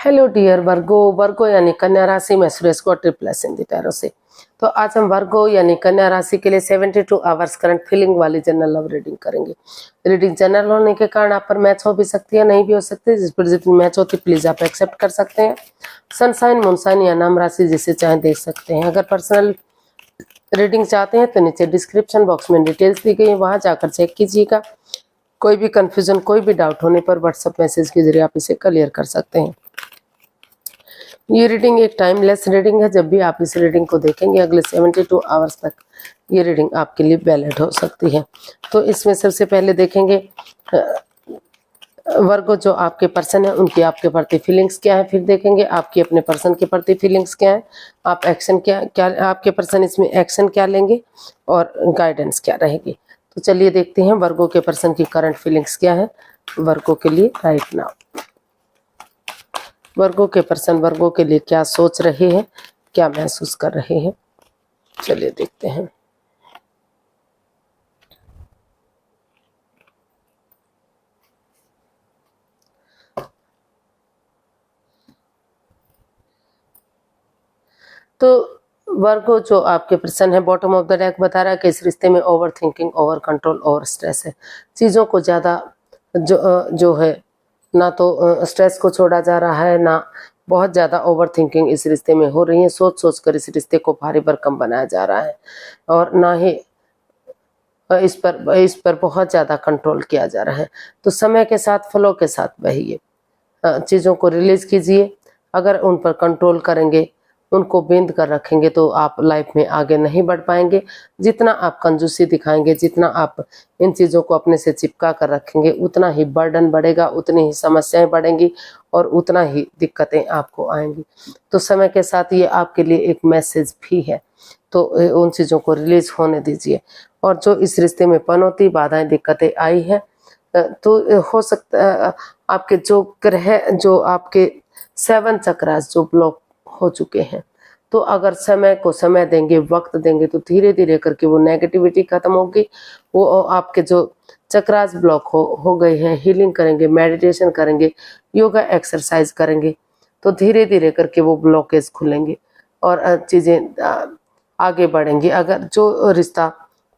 Hello dear वर्गो। वर्गो यानी कन्या राशि में सुरेश को ट्रिप्लस इन द टैरो से। तो आज हम वर्गो यानी कन्या राशि के लिए 72 आवर्स करंट फीलिंग वाली जनरल लव रीडिंग करेंगे। रीडिंग जनरल होने के कारण आप पर मैच हो भी सकती है, नहीं भी हो सकती। जिस पर जितनी मैच होती प्लीज आप एक्सेप्ट कर सकते हैं। सनसाइन, मूनसाइन या नाम राशि जिसे चाहे देख सकते हैं। अगर पर्सनल रीडिंग चाहते हैं तो नीचे डिस्क्रिप्शन बॉक्स में डिटेल्स दी गई है, वहां जाकर चेक कीजिएगा। कोई भी कंफ्यूजन, कोई भी डाउट होने पर व्हाट्सएप मैसेज के जरिए आप इसे क्लियर कर सकते हैं। ये रीडिंग एक टाइमलेस रीडिंग है। जब भी आप इस रीडिंग को देखेंगे अगले 72 आवर्स तक ये रीडिंग आपके लिए वैलिड हो सकती है। तो इसमें सबसे पहले देखेंगे वर्गो जो आपके पर्सन है उनकी आपके प्रति फीलिंग्स क्या है। फिर देखेंगे आपकी अपने पर्सन के प्रति फीलिंग्स क्या है, आप एक्शन क्या आपके पर्सन इसमें एक्शन क्या लेंगे और गाइडेंस क्या रहेगी। तो चलिए देखते हैं वर्गो के पर्सन की करंट फीलिंग्स क्या है वर्गो के लिए राइट नाउ। वर्गो के पर्सन वर्गो के लिए क्या सोच रहे हैं, क्या महसूस कर रहे हैं, चलिए देखते हैं। तो वर्गो जो आपके पर्सन है बॉटम ऑफ द डेक बता रहा है कि इस रिश्ते में over thinking, over control, over stress है। चीज़ों को ज़्यादा जो है ना तो स्ट्रेस को छोड़ा जा रहा है, ना बहुत ज़्यादा ओवर थिंकिंग इस रिश्ते में हो रही है। सोच सोच कर इस रिश्ते को भारी भरकम बनाया जा रहा है और ना ही इस पर बहुत ज़्यादा कंट्रोल किया जा रहा है। तो समय के साथ, फ्लो के साथ बहिए, चीज़ों को रिलीज कीजिए। अगर उन पर कंट्रोल करेंगे, उनको बेंध कर रखेंगे तो आप लाइफ में आगे नहीं बढ़ पाएंगे। जितना आप कंजूसी दिखाएंगे, जितना आप इन चीज़ों को अपने से चिपका कर रखेंगे, उतना ही बर्डन बढ़ेगा, उतनी ही समस्याएं बढ़ेंगी और उतना ही दिक्कतें आपको आएंगी। तो समय के साथ ये आपके लिए एक मैसेज भी है, तो उन चीज़ों को रिलीज होने दीजिए। और जो इस रिश्ते में पनौती, बाधाएं, दिक्कतें आई है तो हो सकता आपके जो ग्रह, जो आपके 7 चक्रास जो ब्लॉक हो चुके हैं, तो अगर समय को समय देंगे, वक्त देंगे तो धीरे धीरे करके वो नेगेटिविटी खत्म होगी। वो आपके जो चक्रास ब्लॉक हो गए हैं, हीलिंग करेंगे, मेडिटेशन करेंगे, योगा एक्सरसाइज करेंगे तो धीरे धीरे करके वो ब्लॉकेज खुलेंगे और चीज़ें आगे बढ़ेंगी। अगर जो रिश्ता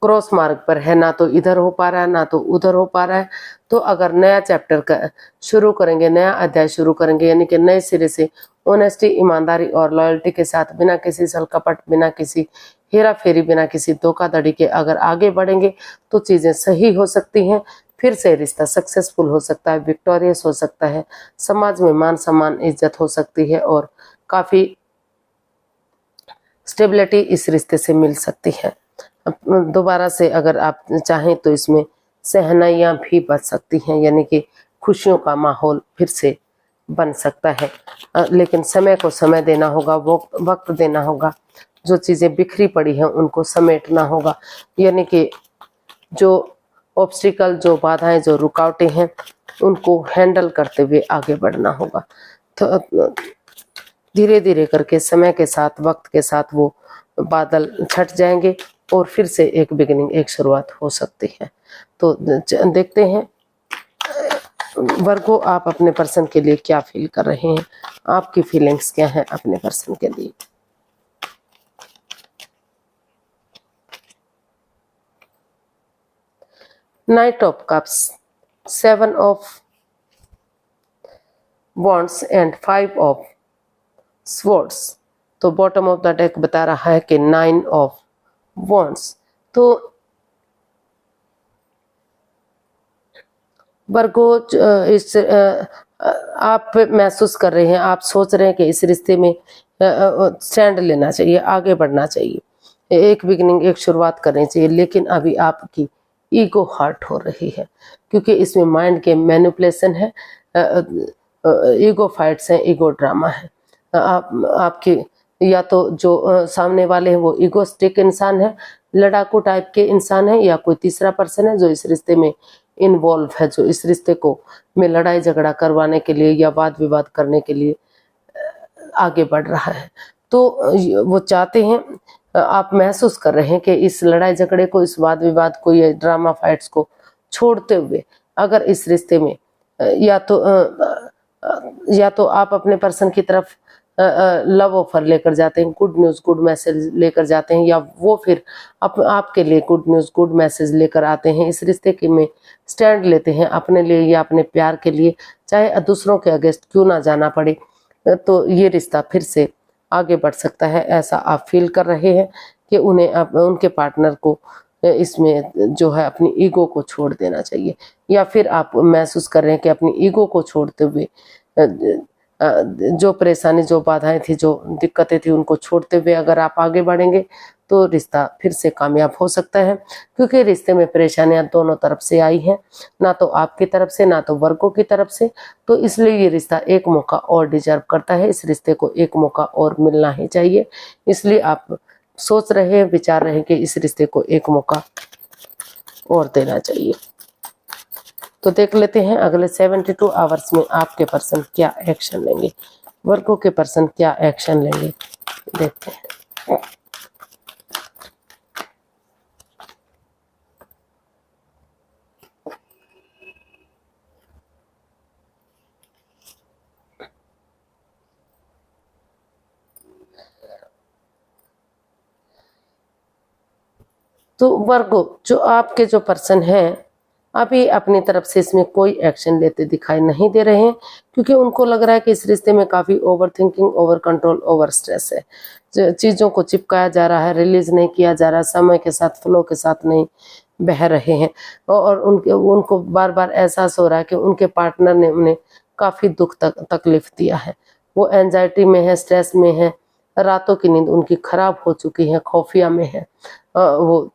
क्रॉस मार्ग पर है, ना तो इधर हो पा रहा है ना तो उधर हो पा रहा है, तो अगर नया चैप्टर का शुरू करेंगे, नया अध्याय शुरू करेंगे, यानी कि नए सिरे से ऑनेस्टी, ईमानदारी और लॉयल्टी के साथ, बिना किसी छल कपट, बिना किसी हेरा फेरी, बिना किसी धोखाधड़ी के अगर आगे बढ़ेंगे तो चीज़ें सही हो सकती हैं। फिर से रिश्ता सक्सेसफुल हो सकता है, विक्टोरियस हो सकता है, समाज में मान सम्मान, इज्जत हो सकती है और काफ़ी स्टेबिलिटी इस रिश्ते से मिल सकती है। दोबारा से अगर आप चाहें तो इसमें सहनाइयाँ भी बच सकती हैं, यानी कि खुशियों का माहौल फिर से बन सकता है। लेकिन समय को समय देना होगा, वक्त देना होगा। जो चीज़ें बिखरी पड़ी हैं उनको समेटना होगा, यानी कि जो ऑब्स्टिकल, जो बाधाएं, जो रुकावटें हैं उनको हैंडल करते हुए आगे बढ़ना होगा। तो धीरे धीरे करके समय के साथ, वक्त के साथ वो बादल छट जाएंगे और फिर से एक बिगिनिंग, एक शुरुआत हो सकती है। तो देखते हैं वर्गो आप अपने पर्सन के लिए क्या फील कर रहे हैं, आपकी फीलिंग्स क्या हैं अपने पर्सन के लिए। Night of cups, 7 of wands and 5 of swords. तो बॉटम ऑफ द डेक बता रहा है कि 9 ऑफ वॉन्ड्स। तो वर्गो इस आप महसूस कर रहे हैं, आप सोच रहे हैं कि इस रिश्ते में स्टैंड लेना चाहिए, आगे बढ़ना चाहिए, एक बिगिनिंग, एक शुरुआत करनी चाहिए। लेकिन अभी आपकी ईगो हर्ट हो रही है क्योंकि इसमें माइंड के मैनिपुलेशन है, ईगो फाइट्स हैं, ईगो ड्रामा है। आपकी या तो जो सामने वाले हैं वो ईगोस्टिक इंसान है, लड़ाकू टाइप के इंसान है, या कोई तीसरा पर्सन है जो इस रिश्ते में इन्वॉल्व है, जो इस रिश्ते को में लड़ाई झगड़ा करवाने के लिए या वाद विवाद करने के लिए आगे बढ़ रहा है। तो वो चाहते हैं, आप महसूस कर रहे हैं कि इस लड़ाई झगड़े को, इस वाद विवाद को, ये ड्रामा फाइट्स को छोड़ते हुए अगर इस रिश्ते में या तो या तो आप अपने पर्सन की तरफ लव ऑफर लेकर जाते हैं, गुड न्यूज़ गुड मैसेज लेकर जाते हैं, या वो फिर आपके लिए गुड न्यूज़ गुड मैसेज लेकर आते हैं। इस रिश्ते के में स्टैंड लेते हैं अपने लिए या अपने प्यार के लिए, चाहे दूसरों के अगेंस्ट क्यों ना जाना पड़े। तो ये रिश्ता फिर से आगे बढ़ सकता है, ऐसा आप फील कर रहे हैं कि उनके पार्टनर को इसमें जो है अपनी ईगो को छोड़ देना चाहिए, या फिर आप महसूस कर रहे हैं कि अपनी ईगो को छोड़ते हुए जो परेशानी, जो बाधाएं थी, जो दिक्कतें थी, उनको छोड़ते हुए अगर आप आगे बढ़ेंगे तो रिश्ता फिर से कामयाब हो सकता है। क्योंकि रिश्ते में परेशानियां दोनों तरफ से आई हैं, ना तो आपकी तरफ से ना तो वर्गों की तरफ से। तो इसलिए ये रिश्ता एक मौका और डिजर्व करता है, इस रिश्ते को एक मौका और मिलना ही चाहिए। इसलिए आप सोच रहे हैं, विचार रहे हैं कि इस रिश्ते को एक मौका और देना चाहिए। तो देख लेते हैं अगले 72 आवर्स में आपके पर्सन क्या एक्शन लेंगे, वर्गों के पर्सन क्या एक्शन लेंगे, देखते हैं। तो वर्गो, जो आपके जो पर्सन हैं, अभी अपनी तरफ से इसमें कोई एक्शन लेते दिखाई नहीं दे रहे हैं, क्योंकि उनको लग रहा है कि इस रिश्ते में काफ़ी over thinking, over control, over stress है। चीज़ों को चिपकाया जा रहा है, रिलीज नहीं किया जा रहा, समय के साथ फ्लो के साथ नहीं बह रहे हैं, और उनको बार बार एहसास हो रहा है कि उनके पार्टनर ने उन्हें काफ़ी दुख तकलीफ दिया है। वो एंजाइटी में है, स्ट्रेस में है, रातों की नींद उनकी खराब हो चुकी है, खौफिया में है, वो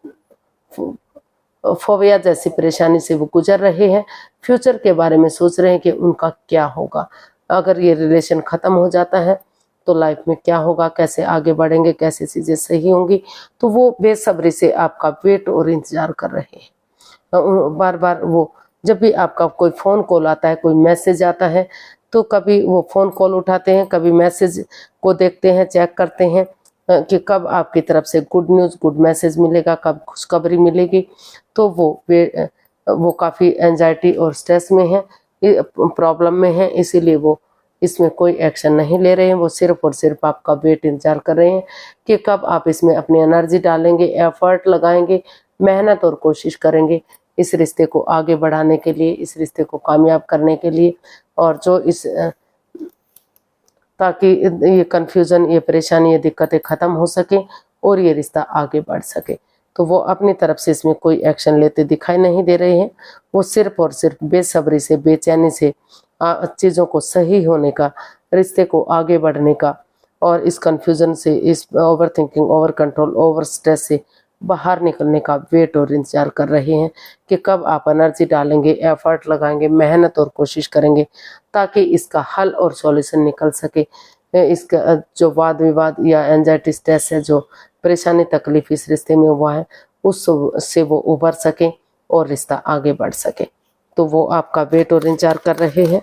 फोबिया जैसी परेशानी से वो गुजर रहे हैं। फ्यूचर के बारे में सोच रहे हैं कि उनका क्या होगा, अगर ये रिलेशन ख़त्म हो जाता है तो लाइफ में क्या होगा, कैसे आगे बढ़ेंगे, कैसे चीज़ें सही होंगी। तो वो बेसब्री से आपका वेट और इंतज़ार कर रहे हैं। बार बार वो, जब भी आपका कोई फ़ोन कॉल आता है, कोई मैसेज आता है, तो कभी वो फ़ोन कॉल उठाते हैं, कभी मैसेज को देखते हैं, चेक करते हैं कि कब आपकी तरफ से गुड न्यूज़ गुड मैसेज मिलेगा, कब खुशखबरी मिलेगी। तो वो काफ़ी एंजाइटी और स्ट्रेस में है, प्रॉब्लम में है, इसीलिए वो इसमें कोई एक्शन नहीं ले रहे हैं। वो सिर्फ और सिर्फ आपका वेट इंतजार कर रहे हैं कि कब आप इसमें अपनी एनर्जी डालेंगे, एफर्ट लगाएंगे, मेहनत और कोशिश करेंगे इस रिश्ते को आगे बढ़ाने के लिए, इस रिश्ते को कामयाब करने के लिए, और जो ताकि ये कन्फ्यूज़न, ये परेशानी, ये दिक्कतें ख़त्म हो सके और ये रिश्ता आगे बढ़ सके। तो वो अपनी तरफ से इसमें कोई एक्शन लेते दिखाई नहीं दे रहे हैं। वो सिर्फ और सिर्फ बेसब्री से, बेचैनी से चीज़ों को सही होने का, रिश्ते को आगे बढ़ने का, और इस कन्फ्यूज़न से, इस over thinking, over control, over stress से बाहर निकलने का वेट और इंतजार कर रहे हैं कि कब आप एनर्जी डालेंगे, एफर्ट लगाएंगे, मेहनत और कोशिश करेंगे, ताकि इसका हल और सॉल्यूशन निकल सके। इसका जो वाद विवाद या एंजाइटी, स्ट्रेस है, जो परेशानी तकलीफ इस रिश्ते में हुआ है, उससे वो उभर सके और रिश्ता आगे बढ़ सके। तो वो आपका वेट और इंतजार कर रहे हैं,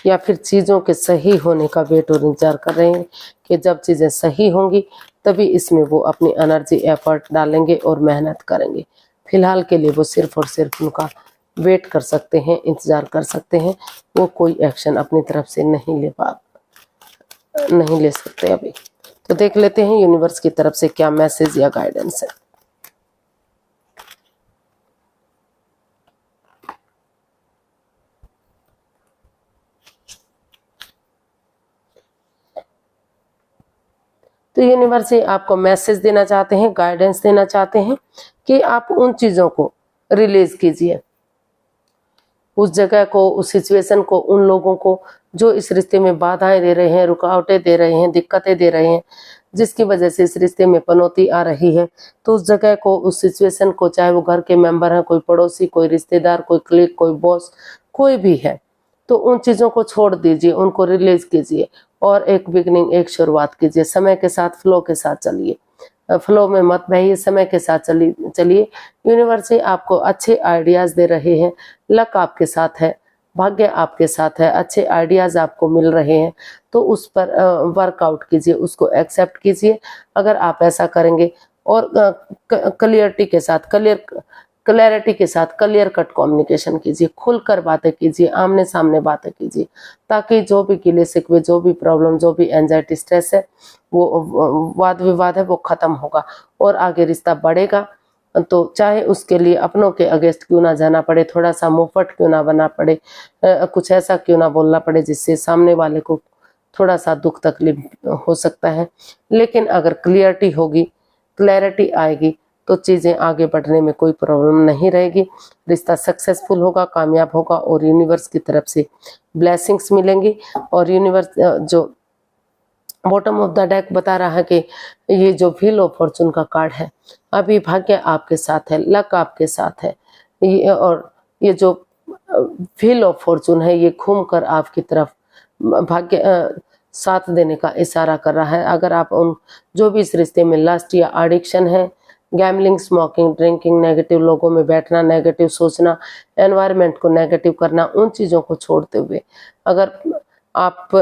या फिर चीज़ों के सही होने का वेट और इंतजार कर रहे हैं कि जब चीज़ें सही होंगी तभी इसमें वो अपनी एनर्जी, एफर्ट डालेंगे और मेहनत करेंगे। फिलहाल के लिए वो सिर्फ और सिर्फ उनका वेट कर सकते हैं, इंतज़ार कर सकते हैं। वो कोई एक्शन अपनी तरफ से नहीं ले सकते अभी। तो देख लेते हैं यूनिवर्स की तरफ से क्या मैसेज या गाइडेंस है। तो यूनिवर्स आपको मैसेज देना चाहते हैं, गाइडेंस देना चाहते हैं कि आप उन चीज़ों को रिलीज कीजिए, उस जगह को, उस सिचुएशन को, उन लोगों को जो इस रिश्ते में बाधाएं दे रहे हैं, रुकावटें दे रहे हैं, दिक्कतें दे रहे हैं, जिसकी वजह से इस रिश्ते में पनौती आ रही है। तो उस जगह को, उस सिचुएशन को, चाहे वो घर के मेंबर हैं, कोई पड़ोसी, कोई रिश्तेदार, कोई क्लिक, कोई बॉस, कोई भी है, तो उन चीज़ों को छोड़ दीजिए, उनको रिलीज कीजिए और एक बिगनिंग, एक शुरुआत कीजिए। समय के साथ, फ्लो के साथ चलिए, फ्लो में मत बहिए, समय के साथ चलिए। यूनिवर्स आपको अच्छे आइडियाज़ दे रहे हैं, लक आपके साथ है, भाग्य आपके साथ है, अच्छे आइडियाज़ आपको मिल रहे हैं। तो उस पर वर्कआउट कीजिए, उसको एक्सेप्ट कीजिए। अगर आप ऐसा करेंगे और क्लियरिटी के साथ, क्लियर क्लैरिटी के साथ क्लियर कट कम्युनिकेशन कीजिए, खुलकर बातें कीजिए, आमने सामने बातें कीजिए, ताकि जो भी गिले शिकवे, जो भी प्रॉब्लम, जो भी एंजाइटी स्ट्रेस है, वो वाद विवाद है, वो खत्म होगा और आगे रिश्ता बढ़ेगा। तो चाहे उसके लिए अपनों के अगेंस्ट क्यों ना जाना पड़े, थोड़ा सा मुंहफट क्यों ना बनना पड़े, कुछ ऐसा क्यों ना बोलना पड़े जिससे सामने वाले को थोड़ा सा दुख तकलीफ हो सकता है, लेकिन अगर क्लियरिटी होगी, क्लैरिटी आएगी, तो चीज़ें आगे बढ़ने में कोई प्रॉब्लम नहीं रहेगी। रिश्ता सक्सेसफुल होगा, कामयाब होगा और यूनिवर्स की तरफ से ब्लेसिंग्स मिलेंगी। और यूनिवर्स जो बॉटम ऑफ द डेक बता रहा है कि ये जो व्हील ऑफ फॉर्चून का कार्ड है, अभी भाग्य आपके साथ है, लक आपके साथ है। और ये जो व्हील ऑफ फॉर्चून है, ये घूमकर आपकी तरफ भाग्य साथ देने का इशारा कर रहा है। अगर आप उन जो भी इस रिश्ते में लस्ट या एडिक्शन है, गैम्बलिंग, स्मोकिंग, ड्रिंकिंग, नेगेटिव लोगों में बैठना, नेगेटिव सोचना, एनवायरनमेंट को नेगेटिव करना, उन चीज़ों को छोड़ते हुए अगर आप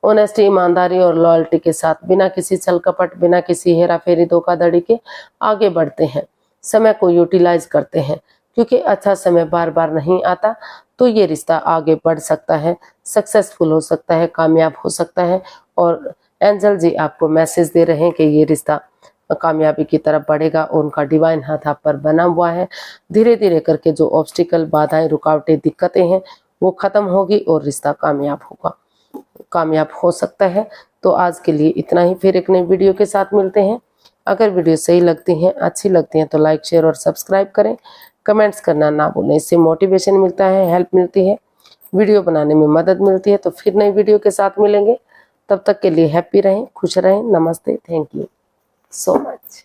ऑनेस्टी, ईमानदारी और लॉयल्टी के साथ बिना किसी छल कपट, बिना किसी हेरा फेरी, धोखाधड़ी के आगे बढ़ते हैं, समय को यूटिलाइज करते हैं, क्योंकि अच्छा समय बार बार नहीं आता, तो ये रिश्ता आगे बढ़ सकता है, सक्सेसफुल हो सकता है, कामयाब हो सकता है। और एंजल जी आपको मैसेज दे रहे हैं कि ये रिश्ता कामयाबी की तरफ बढ़ेगा और उनका डिवाइन हाथ आप पर बना हुआ है। धीरे धीरे करके जो ऑब्स्टिकल, बाधाएं, रुकावटें, दिक्कतें हैं, वो खत्म होगी और रिश्ता कामयाब होगा, कामयाब हो सकता है। तो आज के लिए इतना ही, फिर एक नई वीडियो के साथ मिलते हैं। अगर वीडियो सही लगती हैं, अच्छी लगती हैं, तो लाइक, शेयर और सब्सक्राइब करें। कमेंट्स करना ना भूलें, इससे मोटिवेशन मिलता है, हेल्प मिलती है, वीडियो बनाने में मदद मिलती है। तो फिर नई वीडियो के साथ मिलेंगे, तब तक के लिए हैप्पी रहें, खुश रहें। नमस्ते, थैंक यू so much.